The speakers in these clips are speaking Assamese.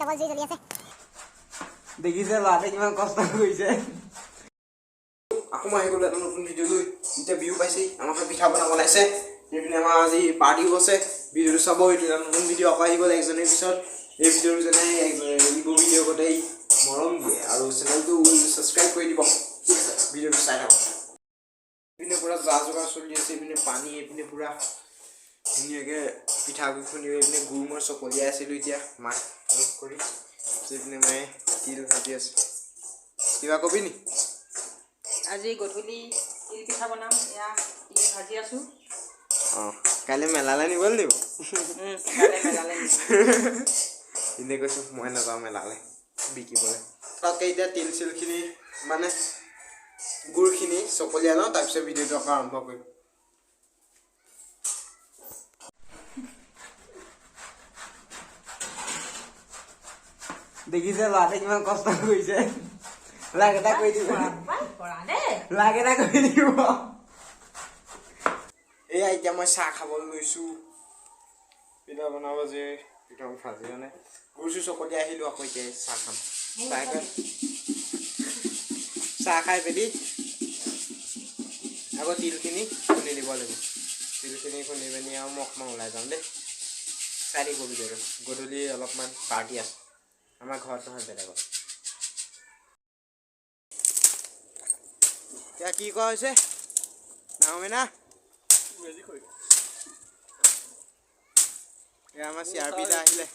ডবল জুই জ্বলি আছে দেখিছে লাটে কিমান কষ্ট কৰিছে আকৌ মই গ'লো এটা নতুন ভিডিঅ' লৈ এতিয়া বিহু পাইছে আমাৰ পিঠা পনা বনাইছে এইপিনে আমাৰ আজি পাৰ্টিও আছে ভিডিঅ'টো চাব এইটো এটা নতুন ভিডিঅ' আকৌ আহি গ'ল একজনৰ পিছত এই ভিডিঅ'টো যেনে ইগো ভিডিঅ' গোটেই মৰম দিয়ে আৰু চেনেলটো ছাবস্ক্ৰাইব কৰি দিব ভিডিঅ'টো চাই থাকক এইপিনে পূৰা যা যোগাৰ চলি আছে এইপিনে পানী এইপিনে পূৰা ধুনীয়াকৈ পিঠাগুড়ি খুন্দি এইপিনে গুড় মই চকলিয়াই আছিলোঁ এতিয়া মাক হেল্প কৰি এইপিনে মায়ে তিল ভাজি আছে কিবা কবি নি আজি গধূলি তিল পিঠা বনাম এয়া তিল ভাজি আছোঁ অঁ কাইলৈ মেলালৈ নিব লাগিব কাইলৈ মেলালৈ এনেই কৈছোঁ মই নাযাওঁ মেলালৈ বিকিবলৈ তাতকৈ এতিয়া তিল চিলখিনি মানে গুড়খিনি চকলিয়াই লওঁ তাৰপিছত ভিডিঅ'টো আকৌ আৰম্ভ কৰিম দেখিছে ল'ৰাটোৱে কিমান কষ্ট কৰিছে লাগ এটা কৰি দিব লাগ এটা কৰি দিব এয়া এতিয়া মই চাহ খাবলৈ লৈছোঁ পিঠা বনাব যে পিঠা ভাজি মানে গুড় চুৰ চকলি আহিলোঁ আকৌ এতিয়া চাহ খাম চাহ খাই পেলি আকৌ তিলখিনি খুন্দি দিব লাগিব তিলখিনি খুন্দি পিনি আৰু মই অকণমান ওলাই যাওঁ দেই চাই দিব ভিডিঅ'টো গধূলি অলপমান পাৰ্টি আছে আমাৰ ঘৰত নহয় বেলেগত এতিয়া কি কোৱা হৈছে নাহমে না এয়া আমাৰ চিয়াৰ পিটা আহিলে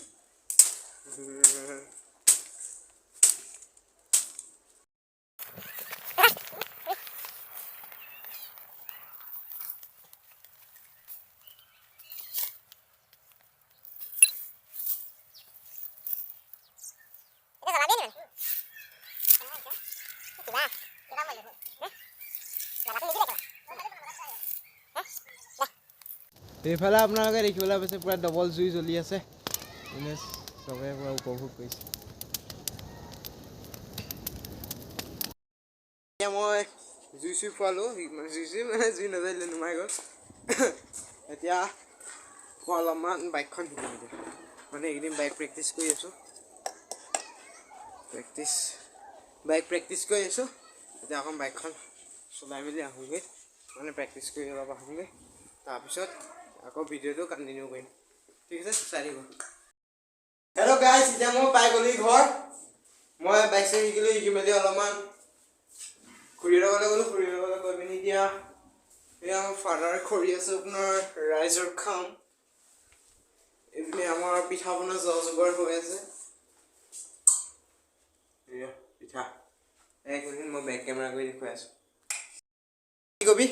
এইফালে আপোনালোকে দেখিবলৈ পাইছে পুৰা ডবল জুই জ্বলি আছে এনে চবে পুৰা উপভোগ কৰিছে এতিয়া মই জুই চুই ফুৱালোঁ জুই নজ্বলিলে নুমাই গ'ল এতিয়া অলপমান বাইকখন শিকিম এতিয়া মানে এইকেইদিন বাইক প্ৰেক্টিচ কৰি আছোঁ বাইক প্ৰেক্টিচ কৰি আছোঁ এতিয়া অকণ বাইকখন চলাই মেলি আহোঁগৈ মানে প্ৰেক্টিচ কৰি অলপ আহোঁগৈ তাৰপিছত আকৌ ভিডিঅ'টো কণ্টিনিউ কৰিম ঠিক আছে চাই দিব হেল্ল' গাইজ এতিয়া মই পাই গ'লো ঘৰ মই বাইক চাইক শিকিলোঁ শিকি মেলি অলপমান খুৰী লগলৈ গ'লোঁ খুৰী লগলৈ গৈ পিনি এতিয়া এয়া আমাৰ ফাদাৰ খৰি আছে আপোনাৰ ৰাইজৰ খাম এইপিনে আমাৰ পিঠা বনোৱা যোগাৰ হৈ আছে এয়া পিঠা এক মিনিট মই বেক কেমেৰা কৰি দেখুৱাই আছোঁ কি কবি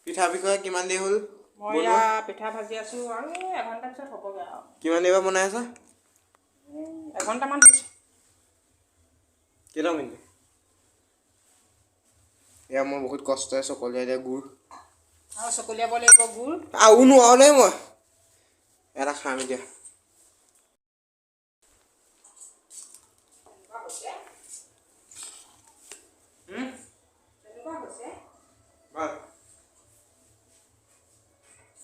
পিঠাৰ বিষয়ে কিমান দেৰি হ'ল মই এয়া পিঠা ভাজি আছোঁ আৰু এঘণ্টাৰ পিছত হ'বগৈ আৰু কিমান দেৰি বনাই আছা এঘণ্টামান হৈছে কেইটা মিনিট এয়া মই বহুত কষ্টৰে চকলিয়াই দিয়া গুড় আৰু চকলিয়াব লাগিব গুড় আৰু নোৱাৰো দেই মই এটা খাম এতিয়া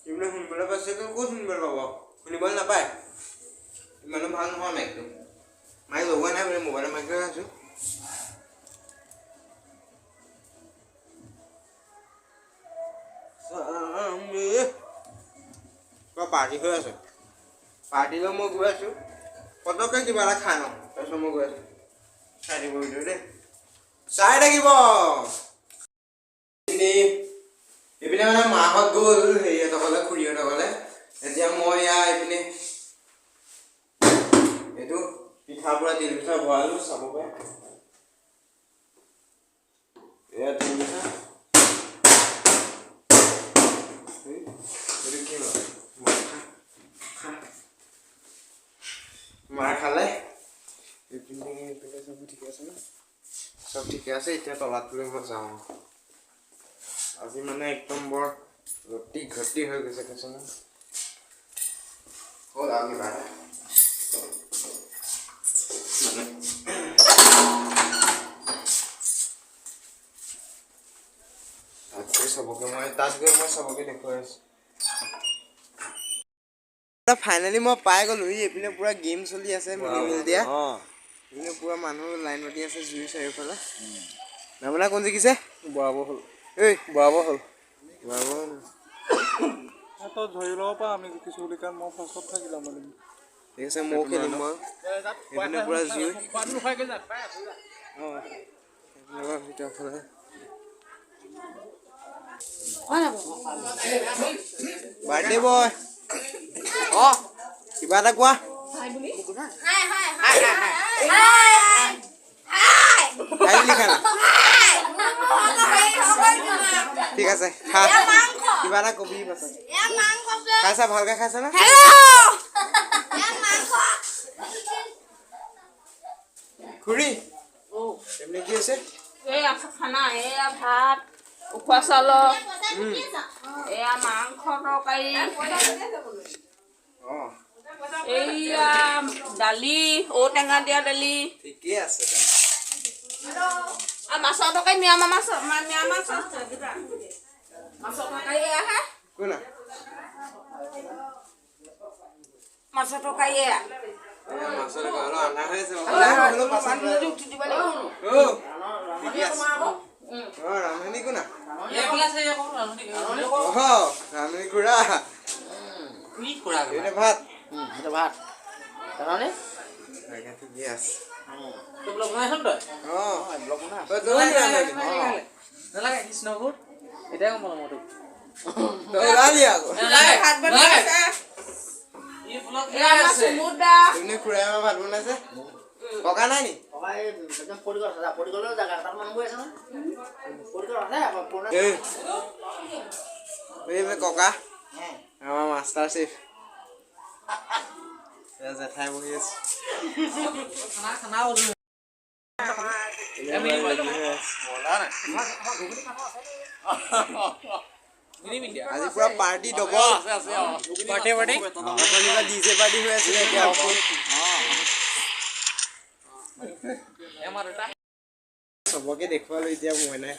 এইবিলাক শুনিবলৈ পাইছে ক'ত শুনিবলৈ পাব শুনিবলৈ নাপায় ইমানো ভাল নহয় মাইকটো মাইক লগোৱা নাই বোলে মোবাইলৰ মাইক লৈ আছোঁ পাৰ্টি হৈ আছে পাৰ্টিলৈ মই গৈ আছোঁ পটককৈ কিবা এটা খাই লওঁ তাৰপিছত মই গৈ আছোঁ চাই দিব ভিডিঅ' দেই চাই থাকিব এইপিনে মানে মাহঁত গ'ল হেৰিহঁতৰ ঘৰলৈ খুৰীহঁতৰ ঘৰলৈ এতিয়া মই এইপিনে এইটো পিঠাৰ পৰা তিল পিঠা ভৰালোঁ চাব পাৰে এয়া তিল পিঠা এইটো কি মাৰ খালে এইপিনে চব ঠিকে আছে ন চব ঠিকে আছে এতিয়া তলাত লৈ মই যাওঁ আজি মানে একদম বৰ ৰতি ঘটি হৈ গৈছে কৈছে ন হ'ল আৰু কিবা মানে তাত গৈ চবকে মই দেখুৱাই আছোঁ ফাইনেলি মই পাই গ'লো এইপিনে পুৰা গেম চলি আছে মিনিমেল দিয়া এইপিনে পুৰা মানুহ লাইন পাতি আছে জুই চাৰিওফালে নামনা কোন জিকিছে বৰাবৰ হ'ল এই বৰাবৰ হ'ল বাবু তই ধৰি ল'ব পাৰ আমি কিছু বুলি কাৰণ মই ফাৰ্ষ্টত থাকিলাম মানে ঠিক আছে ময়ো খেলিম মই এইপিনে পুৰা জুই ভিতৰফালে বাৰ্থডে বয় কিবা এটা কোৱা ঠিক আছে খা কিবা এটা কবি পাছত খাইছা ভালকে খাইছা না খুৰী এমনি কি আছে এয়া খানা এয়া ভাত উখোৱা চাউলৰ এয়া মাংস তৰকাৰী এয়া দালি ঔটেঙা দিয়া দালি ঠিকেই আছে আৰু মাছৰ তৰকাৰী মিয়ামাৰ মাছ মাছৰ তৰকাৰী এয়াহে কোনা মাছৰ তৰকাৰী এয়া মাছৰ গালো আনা হৈ আছে উঠি দিব লাগিব ৰামহেনি কোনা ৰামহেনি খুৰা ভাত ভাত জানানে ঠিকে আছে ব্লগ বনাইছ তই ব্লগ নালাগে কৃষ্ণপুৰ এটাই গম পালো মই ভাত বনাইছে ককা নাই নি ককা আমাৰ মাষ্টাৰ চেফ জেঠাই বহি আছে আজি পুৰা পাৰ্টি ডবল ডিজে পাৰ্টি হৈ আছিলে এতিয়া চবকে দেখুৱালো এতিয়া মই নাই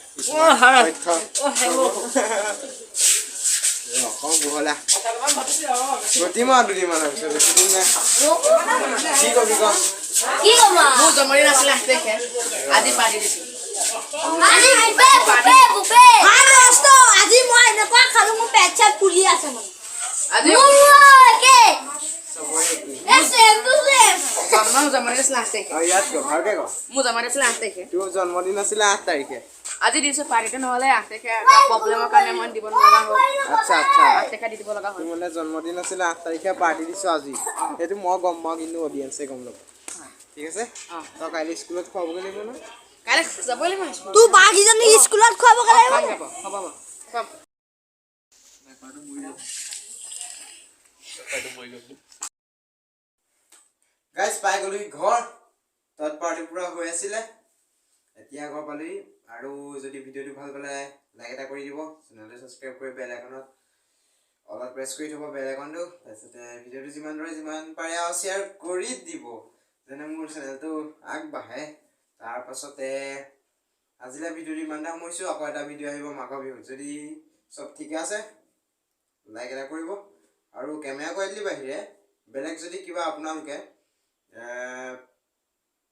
বহলা গতিম আৰু দুদিনমানৰ পিছত বেছি দিন নাই কি কবি কম মোৰ জন্মদিন আছিলে আজি পাৰ্টি দিছো আজি মই এনেকুৱা খালো মোৰ পেট চেট ফুলি আছে মানে আজি জন্মদিন আছিলে 8 তাৰিখে ইয়াত ক ভালকে ক মোৰ জন্মদিন আছিলে 8 তাৰিখে তোৰ জন্মদিন আছিলে 8 তাৰিখে আজি দিছো পাৰ্টিটো নহ'লে 8 তাৰিখে প্ৰব্লেমৰ কাৰণে মই দিব লগা হ'ল আচ্ছা 8 তাৰিখে দি দিব লগা হ'ল মানে জন্মদিন আছিলে 8 তাৰিখে পাৰ্টি দিছো আজি সেইটো মই গম পাওঁ কিন্তু অডিয়েন্সে গম নাপায় ঠিক আছে তই কাইলৈ স্কুলত খুৱাবগৈ লাগিব ন কাইলৈ যাবই লাগিব তোৰ বাগিজনী স্কুলত খুৱাব লাগিব হ'ব গাইজ পাই গ'লো ঘৰ তাত পাৰ্টি পুৰা হৈ আছিলে এতিয়া ঘৰ পালোহি আৰু যদি ভিডিঅ'টো ভাল পালে লাইক এটা কৰি দিব চেনেলটো ছাবস্ক্ৰাইব কৰি বেল আইকনত অলপ প্ৰেছ কৰি থ'ব বেল আইকনটো তাৰপিছতে ভিডিঅ'টো যিমান পাৰে আৰু শ্বেয়াৰ কৰি দিব যেনে মোৰ চেনেলটো আগবাঢ়ে তাৰপাছতে আজিলৈ ভিডিঅ'টো ইমানতে সামৰিছোঁ আকৌ এটা ভিডিঅ' আহিব মাঘৰ বিহুত যদি চব ঠিকে আছে লাইক এটা কৰিব আৰু কেমেৰা কোৱালিটিৰ বাহিৰে বেলেগ যদি কিবা আপোনালোকে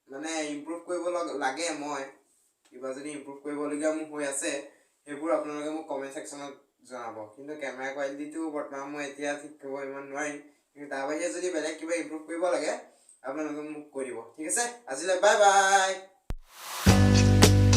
মানে ইমপ্ৰুভ কৰিব লাগে মই কিবা যদি ইমপ্ৰুভ কৰিবলগীয়া মোৰ হৈ আছে সেইবোৰ আপোনালোকে মোক কমেণ্ট ছেকশ্যনত জনাব কিন্তু কেমেৰা কোৱালিটিটো বৰ্তমান মই এতিয়া ঠিক কৰিব ইমান নোৱাৰিম কিন্তু তাৰ বাহিৰে যদি বেলেগ কিবা ইমপ্ৰুভ কৰিব লাগে আপোনালোকে মোক কৈ দিব ঠিক আছে আজিলৈ বাই বাই